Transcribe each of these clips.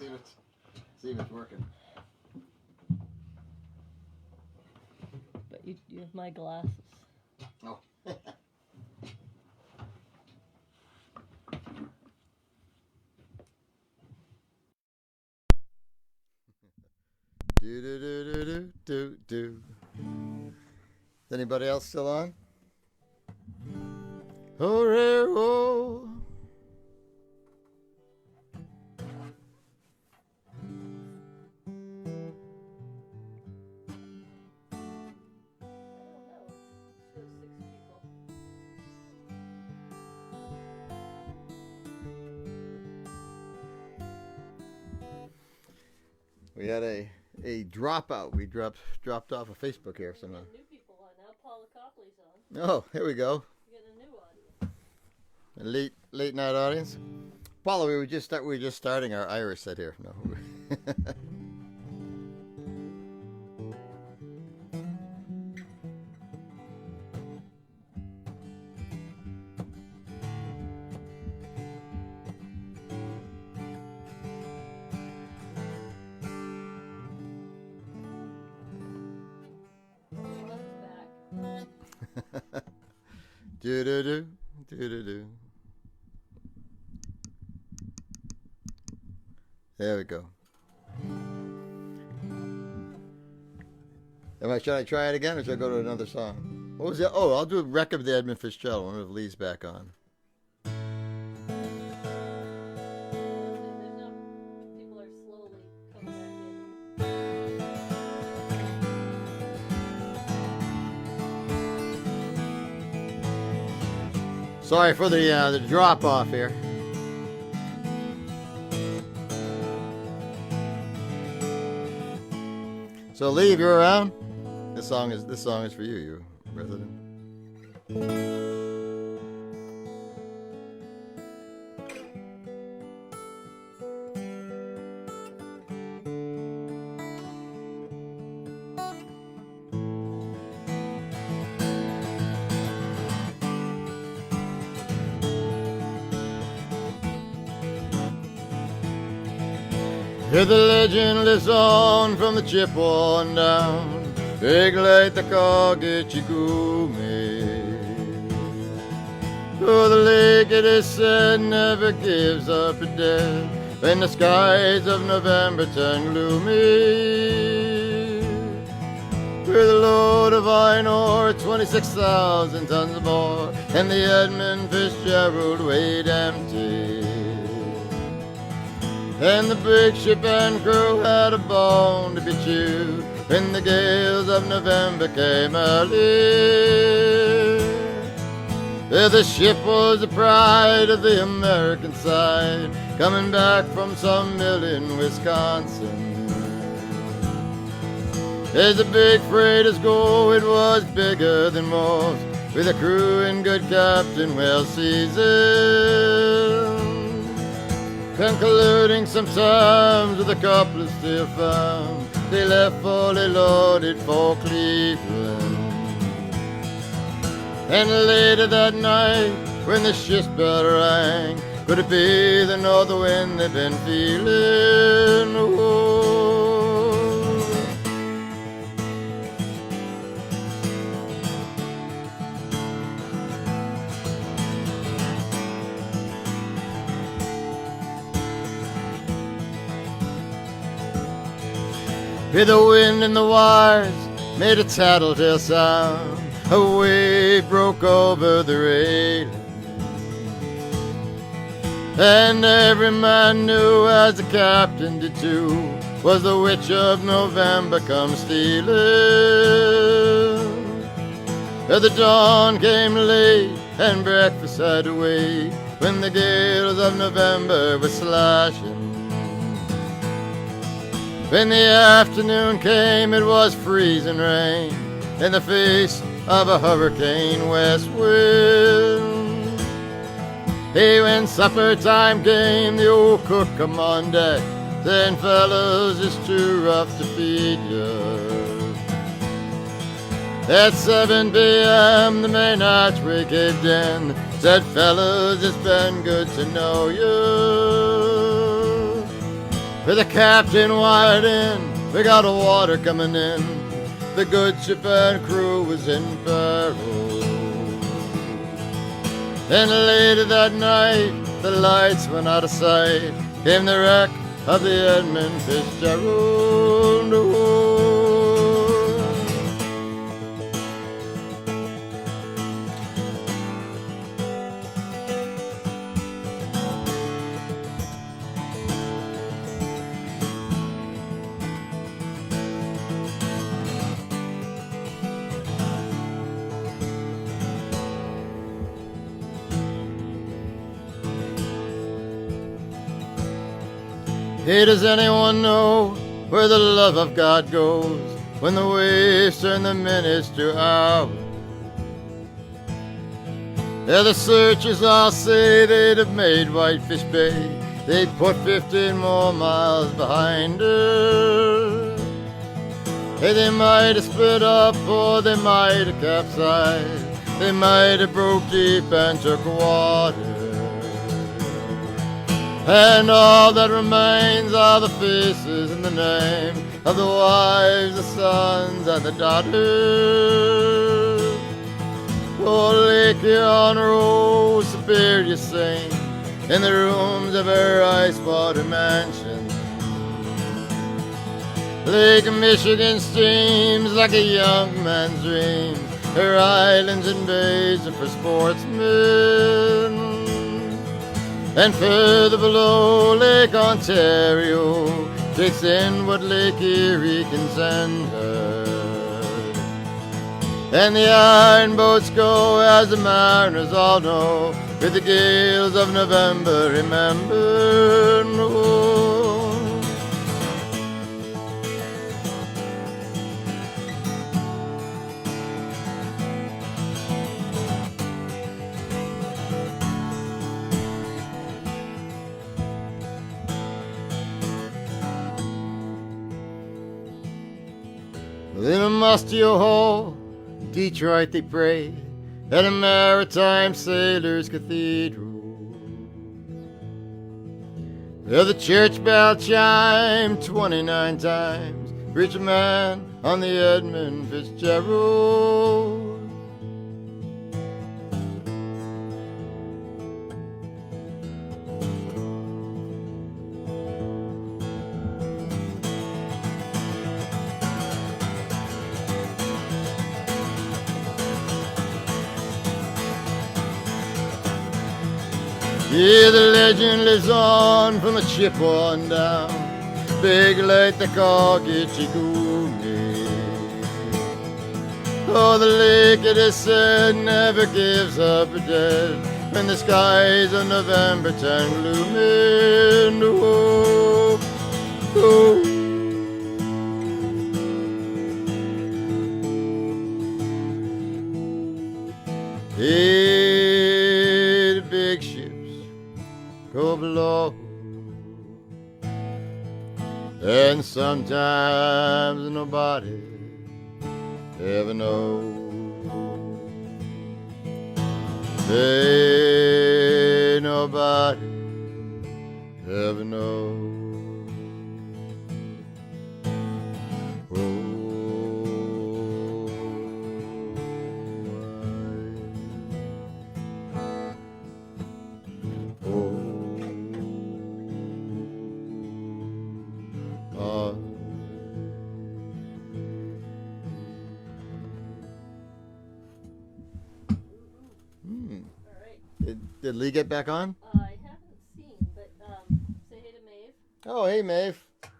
See if it's working. But you have my glasses. Oh. Do do do do do do do. Is anybody else still on? Hooray! Oh. We had a dropout. We dropped off of Facebook here somehow. New people on now. Paula Copley's on. Oh, here we go. We got a new audience. A late night audience. Paula, we were just starting our Irish set here. No. Do do do do do do. There we go. Should I try it again, or should I go to another song? What was it? Oh, I'll do a record of the Edmund Fitzgerald. One of Lee's back on. People are slowly coming back in. Sorry for the drop off here. So Lee, if you're around, this song is for you, you resident. Hear the legend lives on from the Chippewa on down. Big light the Kagechigumi. Oh, the lake, it is said, never gives up a day when the skies of November turn gloomy. With a load of iron ore, 26,000 tons of ore, and the Edmund Fitzgerald weighed empty. And the big ship and crew had a bone to be chewed when the gales of November came early. The ship was the pride of the American side, coming back from some mill in Wisconsin. As the big freighters go, it was bigger than most, with a crew and good captain well seasoned. Concluding sometimes with a couple of steel found, they left fully loaded for Cleveland. And later that night, when the ship's bell rang, could it be the north wind they've been feeling? Oh. With the wind and the wires made a tattletale sound, a wave broke over the railing, and every man knew, as the captain did too, was the witch of November come stealing. The dawn came late and breakfast had to wait when the gales of November were slashing. When the afternoon came, it was freezing rain in the face of a hurricane west wind. Hey, when supper time came, the old cook come on deck, saying, fellas, it's too rough to feed you. At 7 p.m. the main hatchway caved in, said, fellas, it's been good to know you. with the captain wired in. We got water coming in. The good ship and crew was in peril. And later that night, the lights went out of sight. Came the wreck of the Edmund Fitzgerald. Hey, does anyone know where the love of God goes when the waves turn the minutes to hours? Yeah, the searchers all say they'd have made Whitefish Bay. They'd put 15 more miles behind her. Hey, they might have split up or they might have capsized. They might have broke deep and took water. And all that remains are the faces and the name of the wives, the sons, and the daughters. Oh, Lake Huron rose superior saint in the rooms of her ice-water mansion. Lake Michigan steams like a young man's dream. Her islands and bays are for sportsmen. And further below, Lake Ontario takes in what Lake Erie can send her. And the iron boats go, as the mariners all know, with the gales of November, remember. Oh. In a musty old hall, Detroit they pray at a maritime sailors' cathedral, where the church bell chimed 29 times, preach a man on the Edmund Fitzgerald. Yeah, the legend lives on from the ship on down, big lake they call Gitchigumi. Oh, the lake, it is said, never gives up her dead when the skies of November turn gloomy. Oh, oh. Hey, the big ships go below, and sometimes nobody ever knows. Hey, nobody ever knows. Did Lee get back on? I haven't seen, but say hey to Maeve. Oh, hey, Maeve. And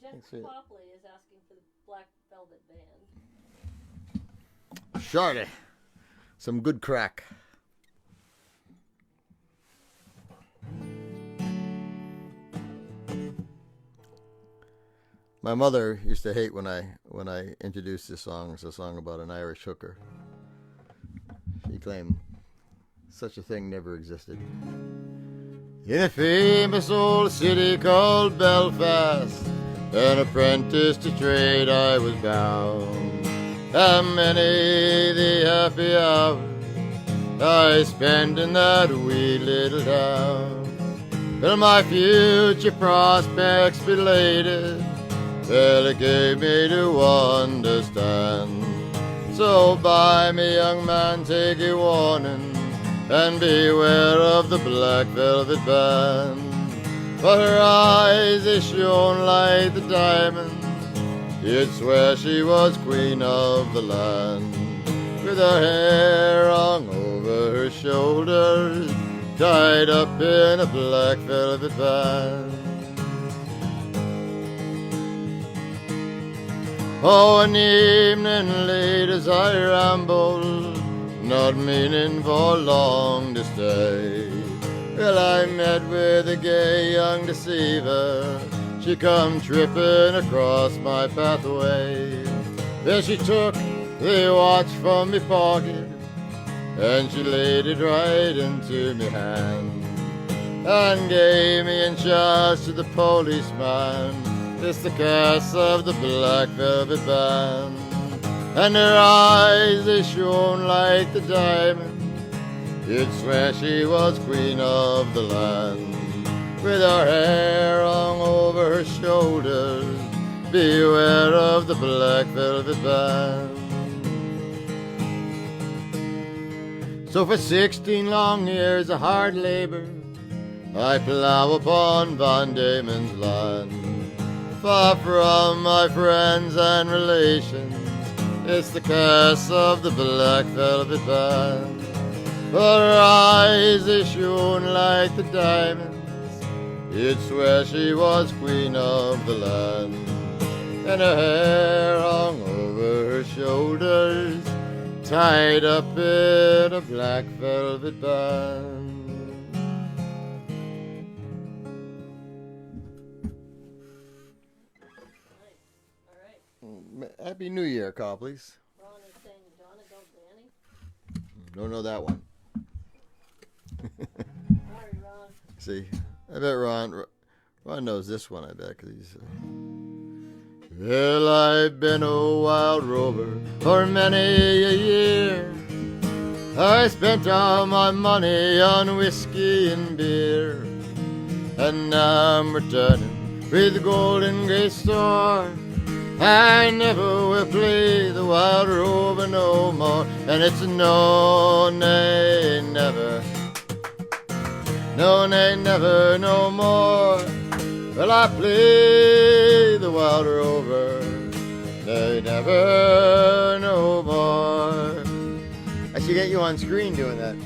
Jeff Copley is asking for the Black Velvet Band. Shorty. Some good crack. My mother used to hate when I introduced this song. It's a song about an Irish hooker. She claimed such a thing never existed. In a famous old city called Belfast, an apprentice to trade I was bound. How many the happy hours I spent in that wee little town. till my future prospects belated. Well, it gave me to understand. So by me, young man, take a warning, and beware of the black velvet band. For her eyes, they shone like the diamonds, you'd swear she was queen of the land. With her hair hung over her shoulders, tied up in a black velvet band. Oh, an evening late as I rambled, not meaning for long to stay, well, I met with a gay young deceiver. She come tripping across my pathway. Then she took the watch from me pocket, and she laid it right into me hand, and gave me in charge to the policeman. It's the curse of the black velvet band. And her eyes, they shone like the diamond, you'd swear she was queen of the land. With her hair hung over her shoulders, beware of the black velvet band. So for 16 long years of hard labor, I plow upon Van Diemen's land. Far from my friends and relations, it's the curse of the black velvet band. For her eyes, they shone like the diamonds, you'd swear she was queen of the land. And her hair hung over her shoulders, tied up in a black velvet band. Happy New Year, call please. Ron is saying Donna Go Danny. Don't know that one. Sorry, Ron. See, I bet Ron knows this one, I bet, because he's... Well, I've been a wild rover for many a year. I spent all my money on whiskey and beer, and now I'm returning with the golden gray store. I never will play the wild rover no more, and it's a no, nay, never. No, nay, never, no more. Well, I play the wild rover, nay, never, no more. I should get you on screen doing that.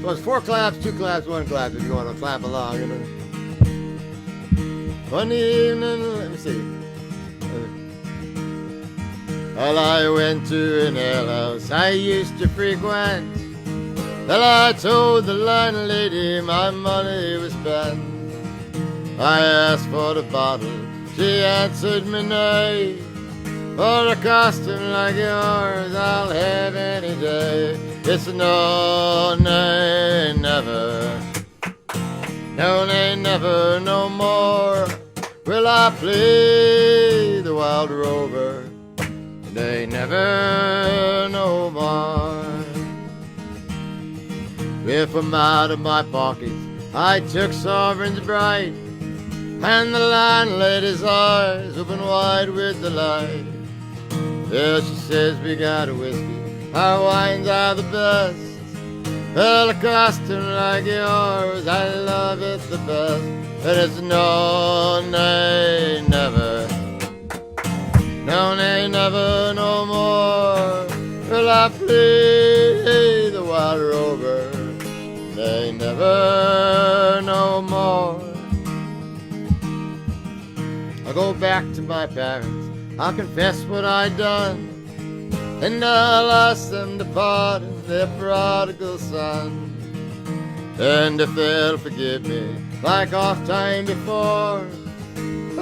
So it's 4 claps, 2 claps, 1 clap if you want to clap along. You know. One evening, let me see. Well, I went to an alehouse I used to frequent. Well, I told the landlady my money was spent. I asked for the bottle, she answered me nay. For a costume like yours, I'll have any day. It's a no, nay, never. No, nay, never, no more. Will I play the wild rover? Nay, never, no more. Well, from out of my pockets, I took sovereigns bright, and the landlady's eyes open wide with delight. Well, she says we got a whiskey, our wines are the best. Well, a costume like yours, I love it the best. And it's no, nay, never. No, nay, never, no more. Will I play the wild rover? Nay, never, no more. I'll go back to my parents, I'll confess what I done, and I'll ask them to pardon their prodigal son. And if they'll forgive me like oft time before,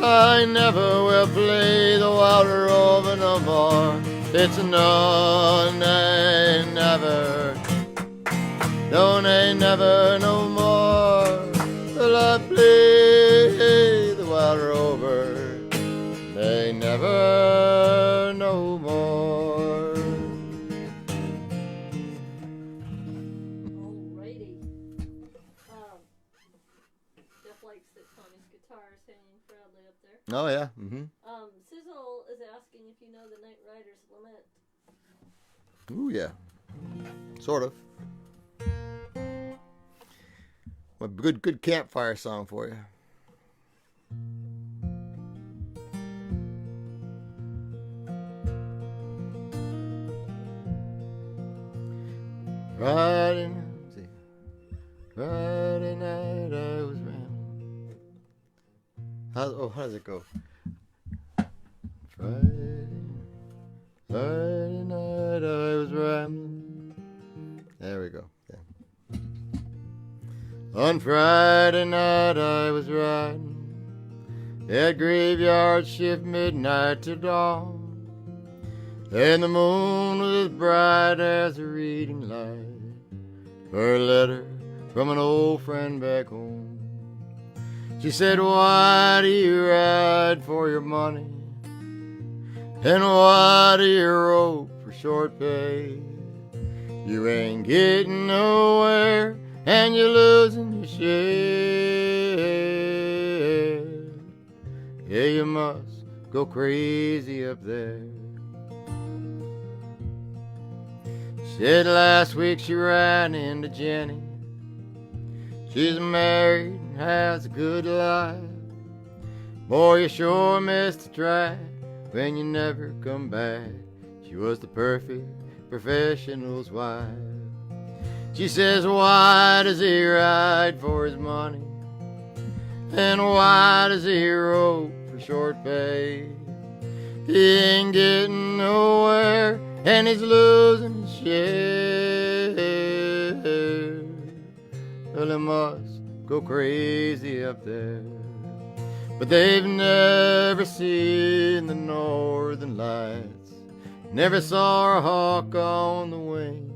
I never will play the wild rover no more. It's a no, nay, never. No, nay, never, no more. Will I play the wild rover? Nay, never, no more. Alrighty. Oh, yeah. Sizzle is asking if you know the Night Rider's Lament. Ooh, yeah. Sort of. A good campfire song for you. Friday night I was rambling. How does it go? Friday night I was rambling. There we go. Yeah. On Friday night I was riding that graveyard shift midnight to dawn, and the moon was as bright as a reading light for a letter from an old friend back home. She said, why do you ride for your money? And why do you rope for short pay? You ain't getting nowhere and you're losing your share. Yeah, you must go crazy up there. Said last week she ran into Jenny. She's married and has a good life. Boy, you sure missed the track when you never come back. She was the perfect professional's wife. She says, why does he ride for his money? And why does he rope for short pay? He ain't getting nowhere and he's losing his share. Well, he must go crazy up there. But they've never seen the northern lights, never saw a hawk on the wing,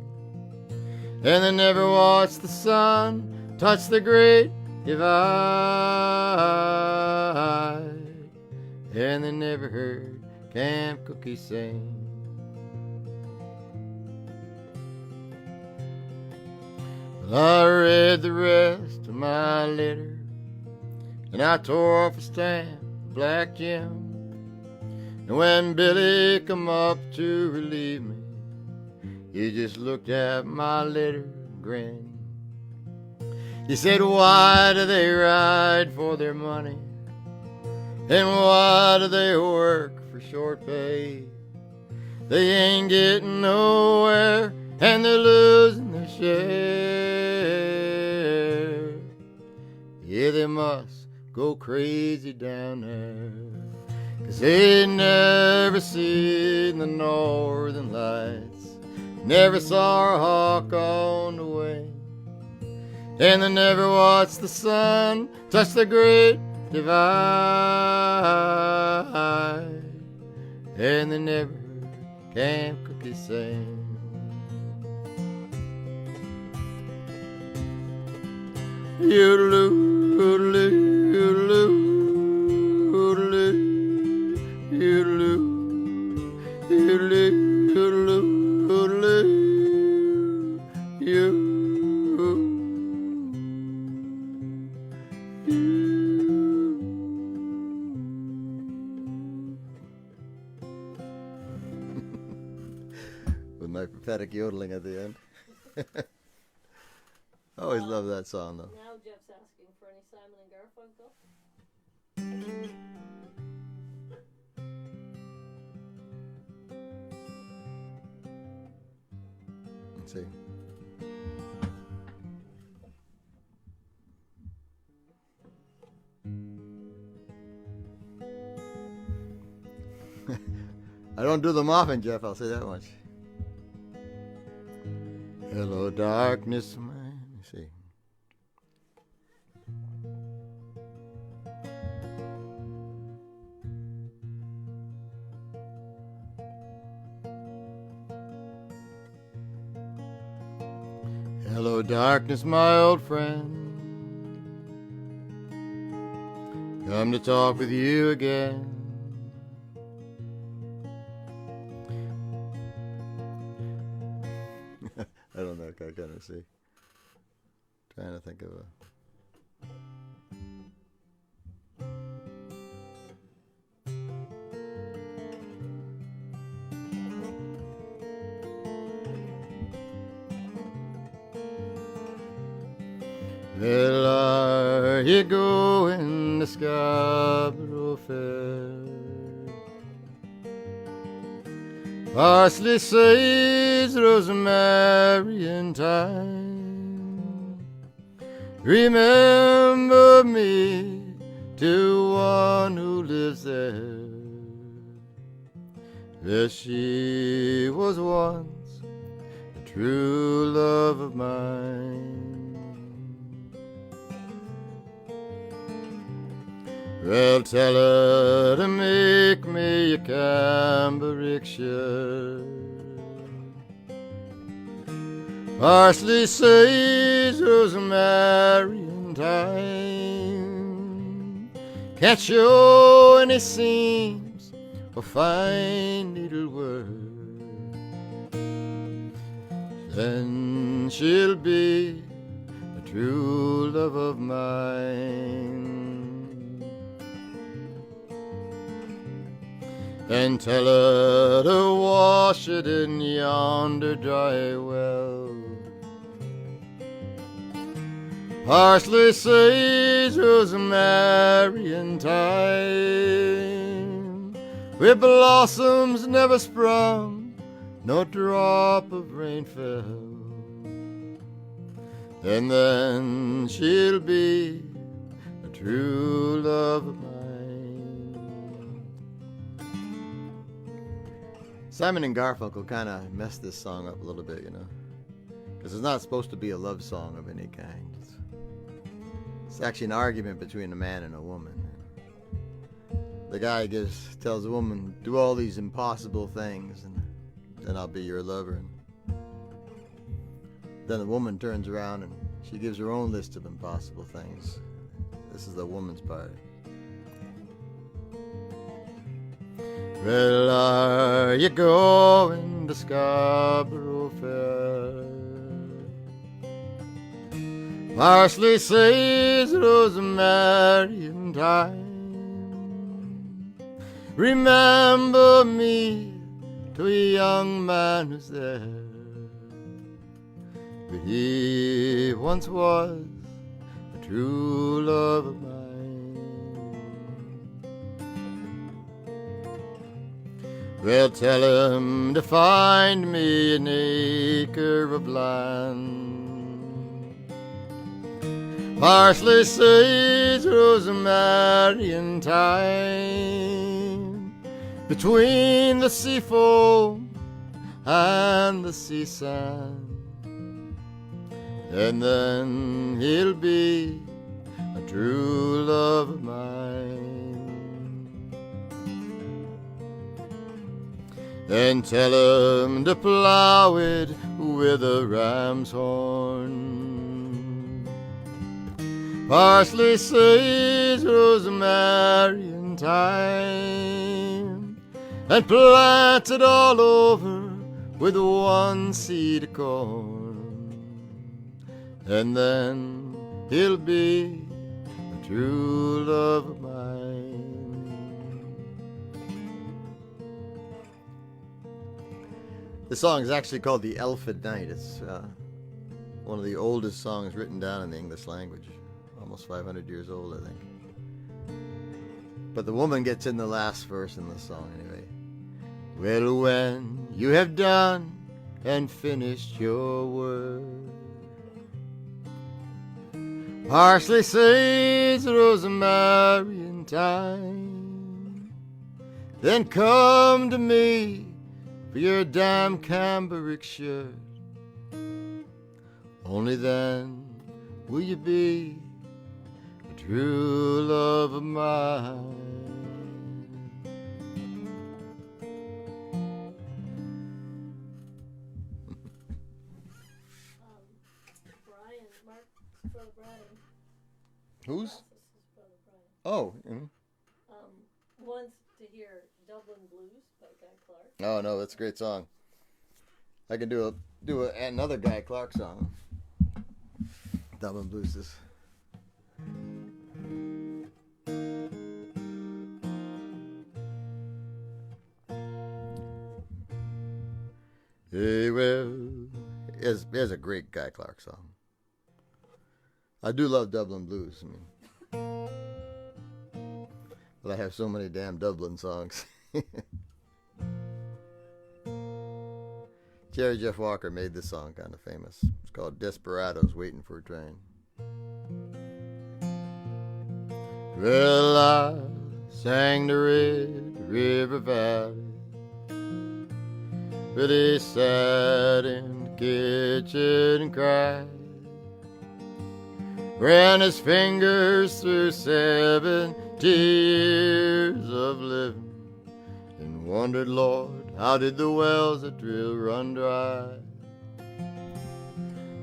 and they never watched the sun touch the great divide, and they never heard Camp Cookie sing. Well, I read the rest of my letter, and I tore off a stamp, Black Jim. And when Billy come up to relieve me, he just looked at my letter and grinned. He said, why do they ride for their money? And why do they work for short pay? They ain't getting nowhere and they're losing their share. Yeah, they must go crazy down there, 'cause they never seen the northern lights, never saw a hawk on the wing, and they never watched the sun touch the great divide, and they never heard Camp Cookie sing. Yodeloo, yodeloo, yodeloo, yodeloo, yodeloo, yodeloo, yodeloo, yodeloo, with my pathetic yodeling at the end. I always love that song, though. Now Jeff's asking for any Simon and Garfunkel. Let's see. I don't do them often, Jeff, I'll say that much. Hello, darkness, man. Let's see. Hello, darkness, my old friend. Come to talk with you again. I don't know, I kind of see. Trying to think of a... Well, are you going to Scarborough Fair? Parsley, sage, rosemary, and thyme. Remember me to one who lives there. Yes, she was once the true love of mine. Well, tell her to make me a cambric shirt. Parsley, sage, rosemary, and thyme. Can't show any seams or fine needlework. Then she'll be the true love of mine. And tell her to wash it in yonder dry well. Parsley, sage, rosemary, and thyme, where blossoms never sprung, no drop of rain fell. And then she'll be a true love of mine. Simon and Garfunkel kind of messed this song up a little bit, you know, because it's not supposed to be a love song of any kind. It's actually an argument between a man and a woman. The guy tells the woman, do all these impossible things and then I'll be your lover. And then the woman turns around and she gives her own list of impossible things. This is the woman's part. Well, are you going to Scarborough Fair? Parsley, sage, rosemary, and thyme. Remember me to a young man who's there. But he once was a true love of mine. Well, tell him to find me an acre of land. Parsley, sage, rosemary, and thyme, between the sea foam and the sea sand. And then he'll be a true love of mine. And tell him to plow it with a ram's horn. Parsley, sage, rosemary, and thyme, and plant it all over with one seed of corn. And then he'll be the true love of mine. This song is actually called The Elf at Night. It's one of the oldest songs written down in the English language. Almost 500 years old, I think. But the woman gets in the last verse in the song anyway. Well, when you have done and finished your work, parsley, sage, rosemary, and thyme, then come to me for your damn cambric shirt. Only then will you be the true love of mine. Brian, Mark's brother Brian. Who's? His brother Brian. Oh. Mm-hmm. Wants to hear Dublin Blues by Guy Clark. Oh no, that's a great song. I can do another Guy Clark song. Dublin Blues is. Hey, well, there's a great Guy Clark song. I do love Dublin blues. I mean, but I have so many damn Dublin songs. Jerry Jeff Walker made this song kind of famous. It's called Desperados Waiting for a Train. Well, I sang the Red River Valley, but he sat in the kitchen and cried, ran his fingers through 70 years of living, and wondered, Lord, how did the wells that drill run dry?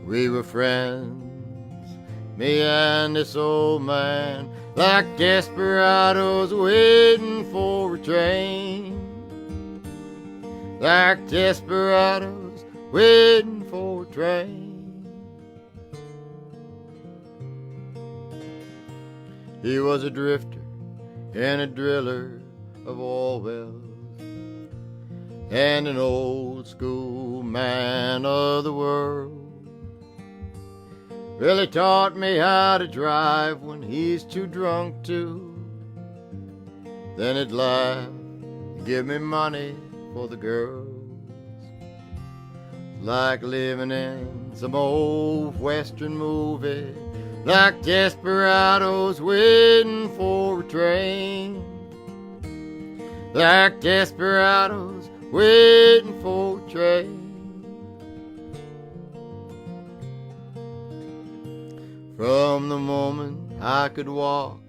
We were friends, me and this old man, like desperados waiting for a train. Like desperados waiting for a train. He was a drifter and a driller of oil wells, and an old school man of the world. Really taught me how to drive when he's too drunk to. Then he'd laugh and give me money for the girls. Like living in some old western movie, like desperados waiting for a train. Like desperados waiting for a train. From the moment I could walk,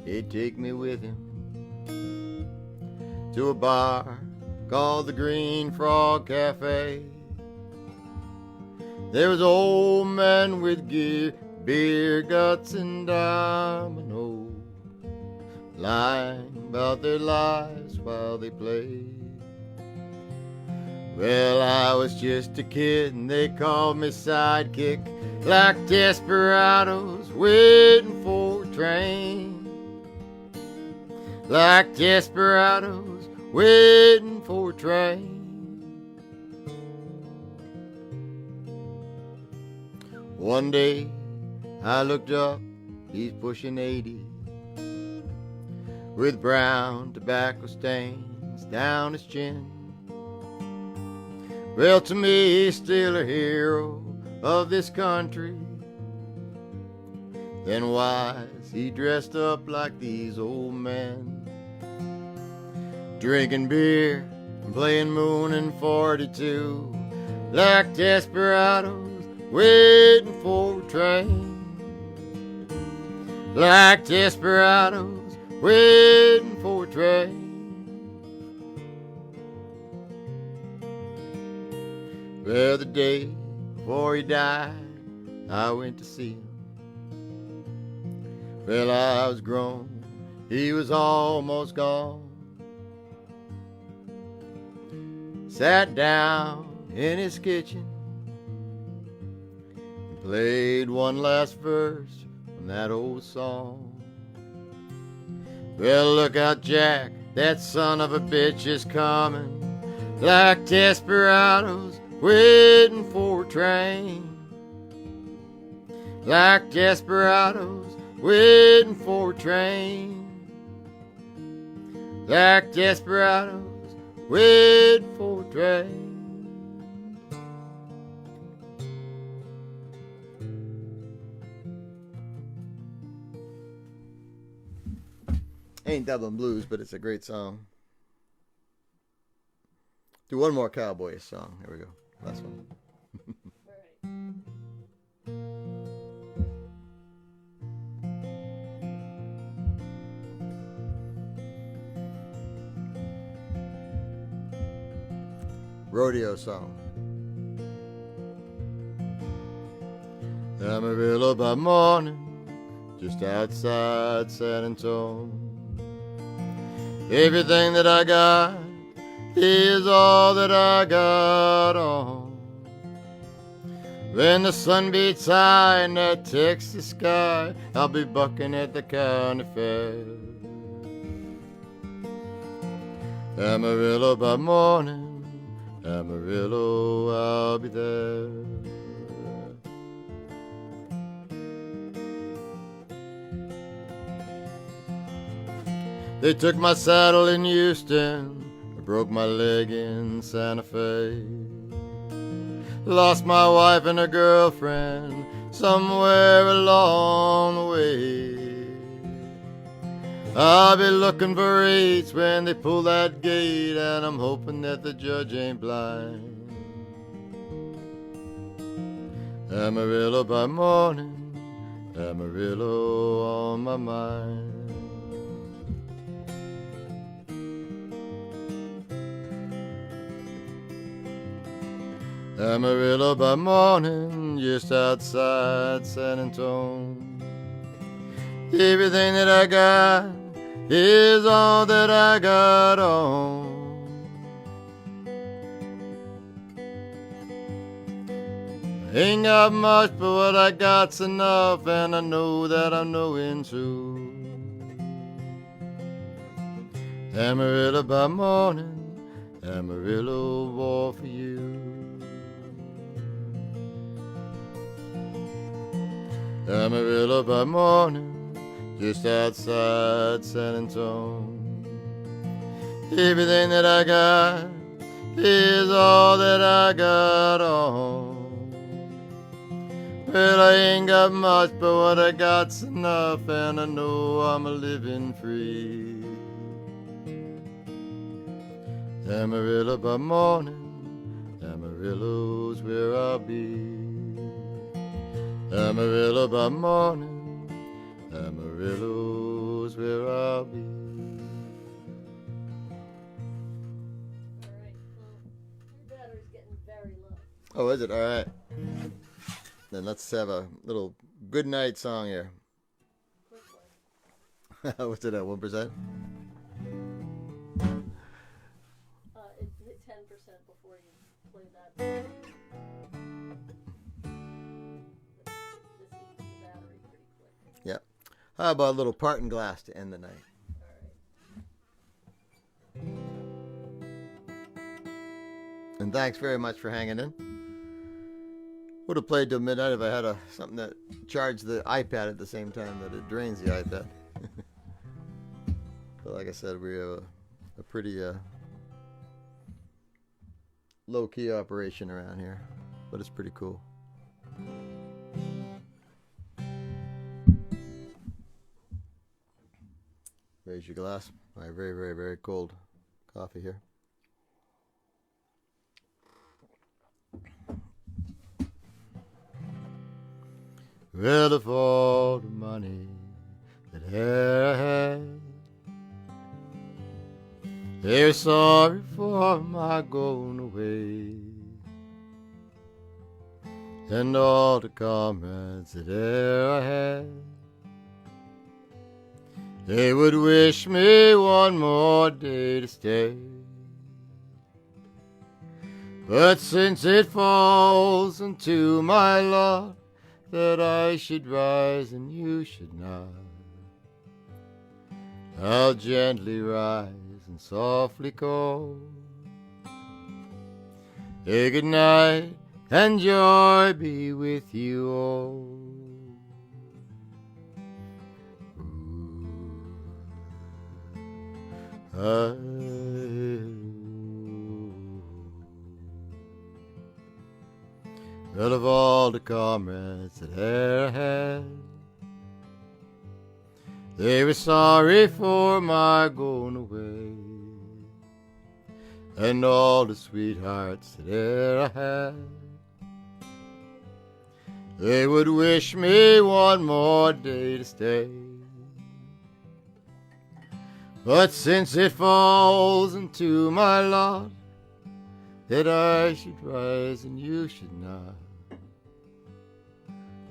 he'd take me with him to a bar called the Green Frog Cafe. There was old men with gear, beer guts and dominoes, lying about their lives while they played. Well, I was just a kid and they called me sidekick, like desperados waiting for a train. Like desperados waiting for a train. One day I looked up, he's pushing 80, with brown tobacco stains down his chin. Well, to me he's still a hero of this country. Then why is he dressed up like these old men, drinking beer and playing Moon and 42, like desperados waiting for a train. Like desperados waiting for a train. Well, the day before he died, I went to see him. Well, I was grown, he was almost gone. Sat down in his kitchen and played one last verse from that old song. Well, look out, Jack, that son of a bitch is coming, like desperados waiting for a train. Like desperados waiting for a train. Like desperados waiting for a train. Ain't Dublin Blues, but it's a great song. Do one more cowboy song. Here we go. Last one. Rodeo song. Amarillo by morning, just outside San Antonio. Everything that I got is all that I got on. When the sun beats high in that Texas sky, I'll be bucking at the county fair. Amarillo by morning, Amarillo, I'll be there. They took my saddle in Houston, I broke my leg in Santa Fe. Lost my wife and a girlfriend somewhere along the way. I'll be looking for rates when they pull that gate, and I'm hoping that the judge ain't blind. Amarillo by morning, Amarillo on my mind. Amarillo by morning, just outside San Antonio. Everything that I got is all that I got on. Ain't got much, but what I got's enough, and I know that I'm knowing too. Amarillo by morning, Amarillo war for you. Amarillo by morning, just outside San Antonio. Everything that I got is all that I got on. Well, I ain't got much, but what I got's enough, and I know I'm a living free. Amarillo by morning, Amarillo's where I'll be. Amarillo by morning, Amarillo's where I'll be. All right, well, your battery's getting very low. Oh, is it? All right. Then let's have a little good night song here. Quick one. What's it at, 1%? It hit 10% before you play that. This eats the battery pretty quick. Yeah. How about a little parting glass to end the night? All right. And thanks very much for hanging in. Would have played till midnight if I had something that charged the iPad at the same time that it drains the iPad. But like I said, we have a pretty low-key operation around here, but it's pretty cool. Raise your glass. My very, very, very cold coffee here. Well, of all the money that I had, they're sorry for my going away. And all the comrades that I had, they would wish me one more day to stay. But since it falls into my lot that I should rise and you should not, I'll gently rise and softly call. Hey, good night and joy be with you all. Well, of all the comrades that I had, they were sorry for my going away. And all the sweethearts that I had, they would wish me one more day to stay. But since it falls into my lot that I should rise and you should not,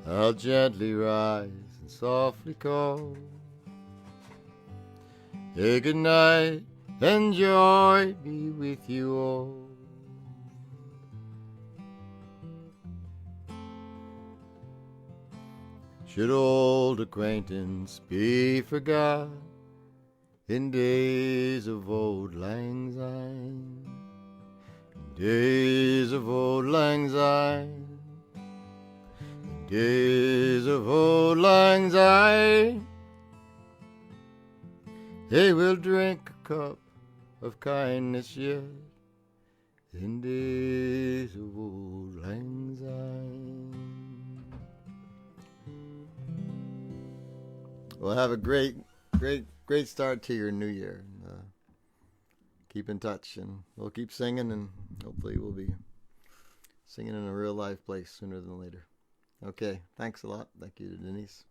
I'll gently rise and softly call. Hey, good night and joy be with you all. Should old acquaintance be forgot in days of old lang syne, days of old lang syne, days of old lang syne, Hey, we'll drink a cup of kindness yet in days of old lang syne. Well, have a great start to your new year. Keep in touch, and we'll keep singing, and hopefully we'll be singing in a real live place sooner than later. Okay, thanks a lot. Thank you to Denise.